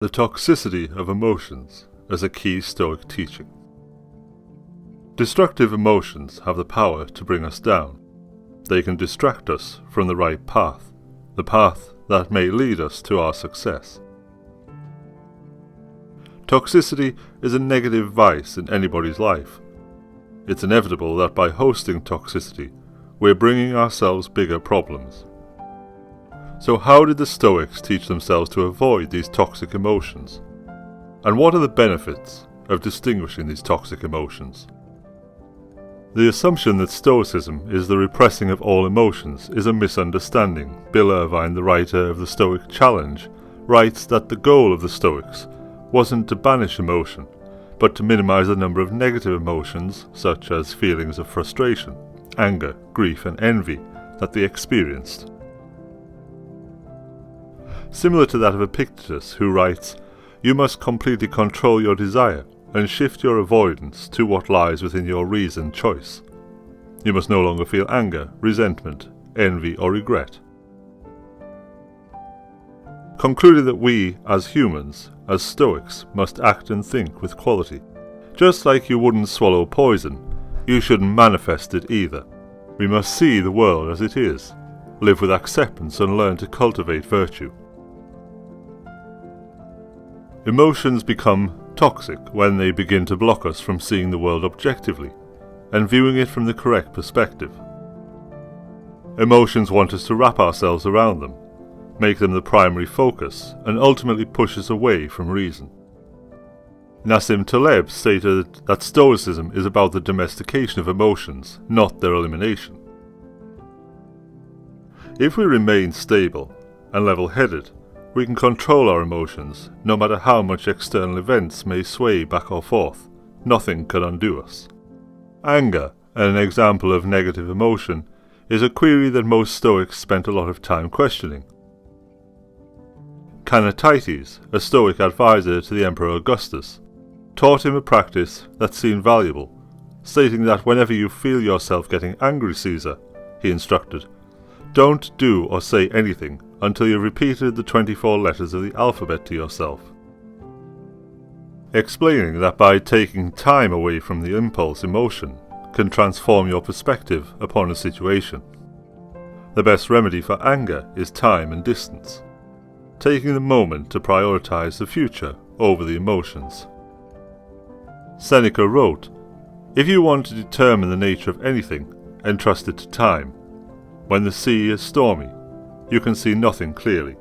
The toxicity of emotions as a key Stoic teaching. Destructive emotions have the power to bring us down. They can distract us from the right path, the path that may lead us to our success. Toxicity is a negative vice in anybody's life. It's inevitable that by hosting toxicity, we're bringing ourselves bigger problems. So how did the Stoics teach themselves to avoid these toxic emotions? And what are the benefits of distinguishing these toxic emotions? The assumption that Stoicism is the repressing of all emotions is a misunderstanding. Bill Irvine, the writer of the Stoic Challenge, writes that the goal of the Stoics wasn't to banish emotion, but to minimize the number of negative emotions, such as feelings of frustration, anger, grief and envy, that they experienced. Similar to that of Epictetus, who writes, "You must completely control your desire and shift your avoidance to what lies within your reasoned choice. You must no longer feel anger, resentment, envy or regret." Concluding that we, as humans, as Stoics, must act and think with quality. Just like you wouldn't swallow poison, you shouldn't manifest it either. We must see the world as it is, live with acceptance and learn to cultivate virtue. Emotions become toxic when they begin to block us from seeing the world objectively and viewing it from the correct perspective. Emotions want us to wrap ourselves around them, make them the primary focus, and ultimately push us away from reason. Nassim Taleb stated that Stoicism is about the domestication of emotions, not their elimination. If we remain stable and level-headed, we can control our emotions, no matter how much external events may sway back or forth. Nothing can undo us. Anger, an example of negative emotion, is a query that most Stoics spent a lot of time questioning. Canatites, a Stoic advisor to the Emperor Augustus, taught him a practice that seemed valuable, stating that whenever you feel yourself getting angry, Caesar, he instructed, don't do or say anything until you've repeated the 24 letters of the alphabet to yourself. Explaining that by taking time away from the impulse emotion can transform your perspective upon a situation. The best remedy for anger is time and distance, taking the moment to prioritize the future over the emotions. Seneca wrote, "If you want to determine the nature of anything, entrust it to time. When the sea is stormy, you can see nothing clearly."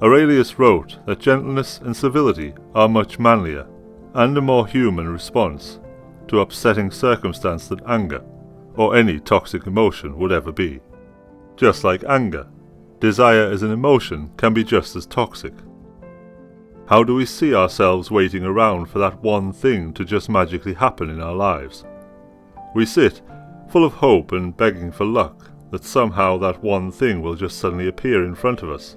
Aurelius wrote that gentleness and civility are much manlier and a more human response to upsetting circumstance than anger or any toxic emotion would ever be. Just like anger, desire as an emotion can be just as toxic. How do we see ourselves waiting around for that one thing to just magically happen in our lives? We sit, full of hope and begging for luck, that somehow that one thing will just suddenly appear in front of us.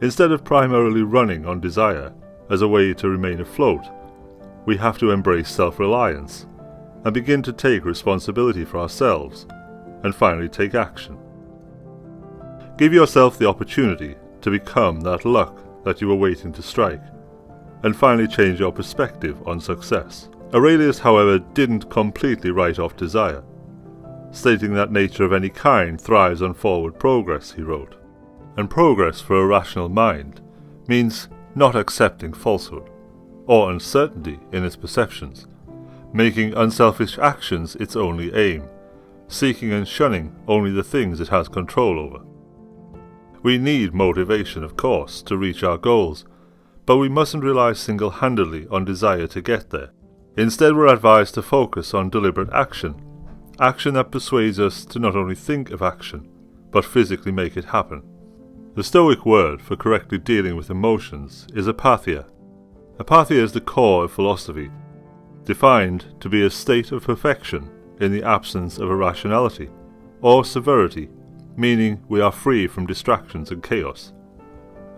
Instead of primarily running on desire as a way to remain afloat, we have to embrace self-reliance and begin to take responsibility for ourselves and finally take action. Give yourself the opportunity to become that luck that you were waiting to strike, and finally change your perspective on success. Aurelius, however, didn't completely write off desire, stating that nature of any kind thrives on forward progress, he wrote. And progress for a rational mind means not accepting falsehood, or uncertainty in its perceptions, making unselfish actions its only aim, seeking and shunning only the things it has control over. We need motivation, of course, to reach our goals, but we mustn't rely single-handedly on desire to get there. Instead, we're advised to focus on deliberate action, action that persuades us to not only think of action, but physically make it happen. The Stoic word for correctly dealing with emotions is apatheia. Apatheia is the core of philosophy, defined to be a state of perfection in the absence of irrationality, or severity, meaning we are free from distractions and chaos.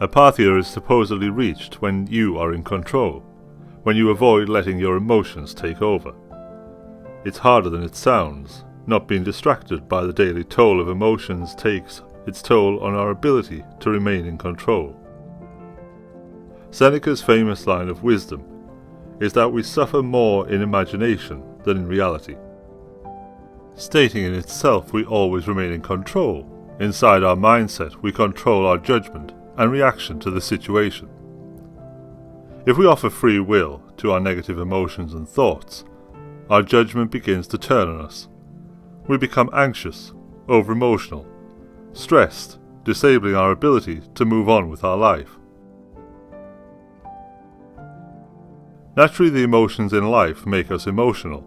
Apatheia is supposedly reached when you are in control, when you avoid letting your emotions take over. It's harder than it sounds. Not being distracted by the daily toll of emotions takes its toll on our ability to remain in control. Seneca's famous line of wisdom is that we suffer more in imagination than in reality, stating in itself we always remain in control. Inside our mindset, we control our judgment and reaction to the situation. If we offer free will to our negative emotions and thoughts, our judgment begins to turn on us. We become anxious, over-emotional, stressed, disabling our ability to move on with our life. Naturally, the emotions in life make us emotional,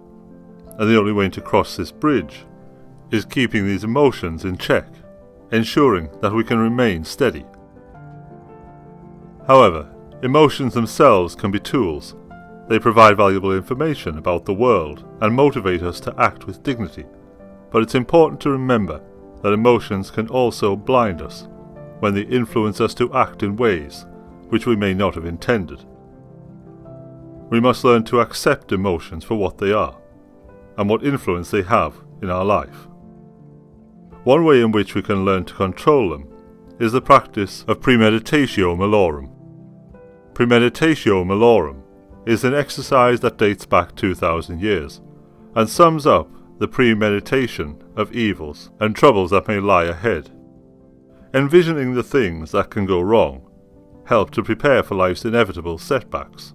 and the only way to cross this bridge is keeping these emotions in check, ensuring that we can remain steady. However, emotions themselves can be tools. They provide valuable information about the world and motivate us to act with dignity. But it's important to remember that emotions can also blind us when they influence us to act in ways which we may not have intended. We must learn to accept emotions for what they are and what influence they have in our life. One way in which we can learn to control them is the practice of premeditatio malorum. Premeditatio malorum is an exercise that dates back 2,000 years and sums up the premeditation of evils and troubles that may lie ahead. Envisioning the things that can go wrong help to prepare for life's inevitable setbacks.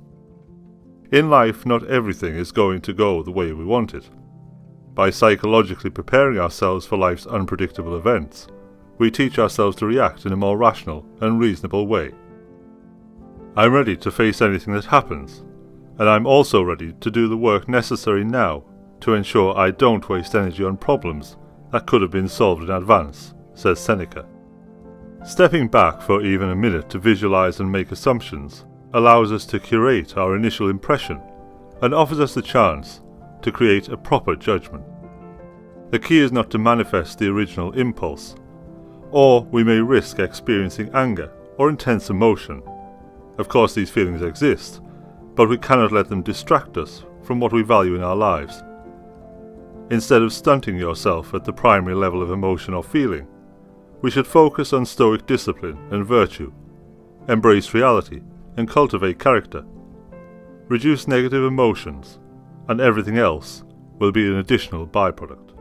In life, not everything is going to go the way we want it. By psychologically preparing ourselves for life's unpredictable events, we teach ourselves to react in a more rational and reasonable way. I'm ready to face anything that happens, and I'm also ready to do the work necessary now to ensure I don't waste energy on problems that could have been solved in advance, says Seneca. Stepping back for even a minute to visualize and make assumptions allows us to curate our initial impression and offers us the chance to create a proper judgment. The key is not to manifest the original impulse, or we may risk experiencing anger or intense emotion. Of course, these feelings exist, but we cannot let them distract us from what we value in our lives. Instead of stunting yourself at the primary level of emotion or feeling, we should focus on stoic discipline and virtue, embrace reality and cultivate character, reduce negative emotions, and everything else will be an additional byproduct.